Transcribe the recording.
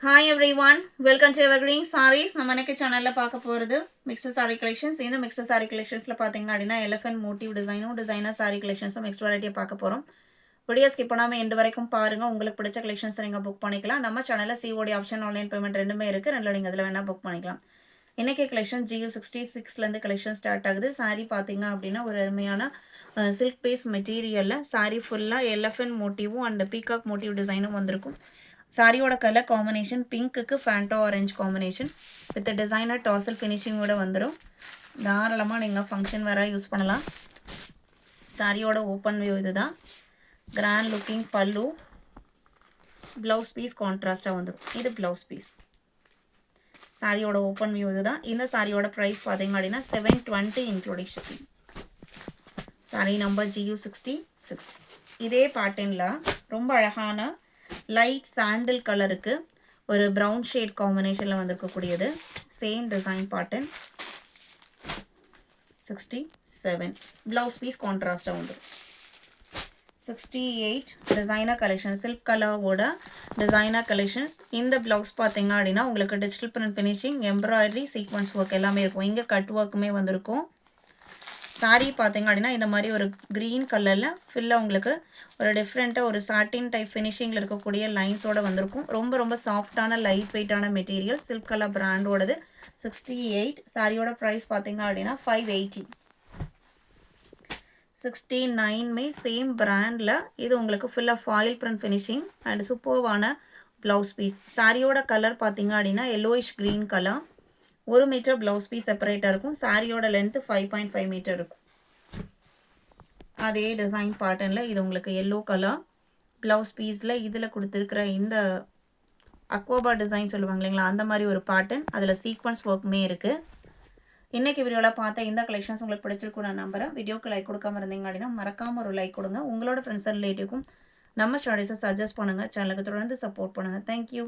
Hi everyone, welcome to Evergreen Sarees. நம்ம இன்னைக்கு சேனல்ல பார்க்க போறது mixed saree collections. இந்த mixed saree collectionsல பாத்தீங்க அப்படினா elephant motif designer saree collections mixed variety பார்க்க போறோம். வீடியோ ஸ்கிப் பண்ணாம எண்ட் வரைக்கும் பாருங்க. உங்களுக்கு பிடிச்ச collections நீங்க புக் பண்ணிக்கலாம். நம்ம சேனல்ல COD ஆப்ஷன் ஆன்லைன் பேமெண்ட் ரெண்டுமே இருக்கு. ரெண்டுல நீங்க அதுல வேணா புக் பண்ணிக்கலாம். இன்னைக்கு collection GU66 ல இருந்து collection ஸ்டார்ட் ஆகுது. saree பாத்தீங்க அப்படினா ஒரு அருமையான silk based materialல saree ஃபுல்லா elephant motifம் and peacock motif டிசைனும் வந்திருக்கும். சாரியோட கலர் காம்பினேஷன் பிங்க்குக்கு Fanta orange combination with designer tassel ஃபினிஷிங்கோட வந்துடும். தாராளமாக நீங்கள் ஃபங்க்ஷன் வேற யூஸ் பண்ணலாம். சாரியோட ஓப்பன் வியூ இதுதான். Grand looking pallu, blouse piece கான்ட்ராஸ்டாக வந்துடும். இது ப்ளவுஸ் பீஸ். சாரியோட ஓப்பன் வியூ இதுதான். இந்த சாரியோட ப்ரைஸ் பார்த்தீங்க அப்படின்னா 720 including shipping. Sorry number GU66. இதே பேட்டர்னில் ரொம்ப அழகான லைட் சாண்டில் கலருக்கு ஒரு ப்ரௌன் ஷேட் காம்பினேஷனில் வந்திருக்கக்கூடியது. Same design pattern. 67 blouse piece கான்ட்ராஸ்டாக உண்டு. 68 டிசைனர் கலெக்ஷன், சில்க் கலரோட டிசைனர் கலெக்ஷன்ஸ். இந்த ப்ளவுஸ் பார்த்தீங்க அப்படின்னா உங்களுக்கு digital print finishing, embroidery, sequins work எல்லாமே இருக்கும். இங்கே கட் ஒர்க்குமே வந்திருக்கும். சாரீ பார்த்தீங்க அப்படின்னா இந்த மாதிரி ஒரு க்ரீன் கலரில் ஃபுல்லாக உங்களுக்கு ஒரு டிஃப்ரெண்ட்டாக ஒரு சாட்டின் டைப் ஃபினிஷிங்கில் இருக்கக்கூடிய லைன்ஸோடு வந்திருக்கும். ரொம்ப சாஃப்டான லைட் வெயிட்டான மெட்டீரியல், சில்க் கலர் பிராண்டோடது. 68. சாரியோட ப்ரைஸ் பார்த்தீங்க அப்படின்னா 580. 69 சேம் பிராண்டில் இது உங்களுக்கு ஃபுல்லாக ஃபாயில் பிரிண்ட் ஃபினிஷிங் அண்ட் சூப்பர்வான ப்ளவுஸ் பீஸ். சாரியோட கலர் பார்த்தீங்க அப்படின்னா yellowish green colour. 1 metre blouse piece செப்பரேட்டாக இருக்கும். சாரியோட லென்த்து 5.5 மீட்டர் இருக்கும். அதே டிசைன் பேட்டர்னில் இது உங்களுக்கு எல்லோ கலர் ப்ளவுஸ் பீஸில் இதில் கொடுத்துருக்கிற இந்த அக்வாபா டிசைன் சொல்லுவாங்க இல்லைங்களா, அந்த மாதிரி ஒரு பேட்டர்ன். அதில் சீக்வன்ஸ் ஒர்க்குமே இருக்குது. இன்றைக்கி வீடியோவில் பார்த்த இந்த கலெக்ஷன்ஸ் உங்களுக்கு பிடிச்சிருக்கும் நான் நம்புறேன். வீடியோக்கு லைக் கொடுக்காம இருந்தீங்க அப்படின்னா மறக்காமல் ஒரு லைக் கொடுங்க. உங்களோட ஃப்ரெண்ட்ஸ் அண்ட் ரிலேட்டிவ்க்கும் நம்ம ஸ்டடீஸை சஜஸ்ட் பண்ணுங்கள். சேனலுக்கு தொடர்ந்து சப்போர்ட் பண்ணுங்கள். தேங்க்யூ.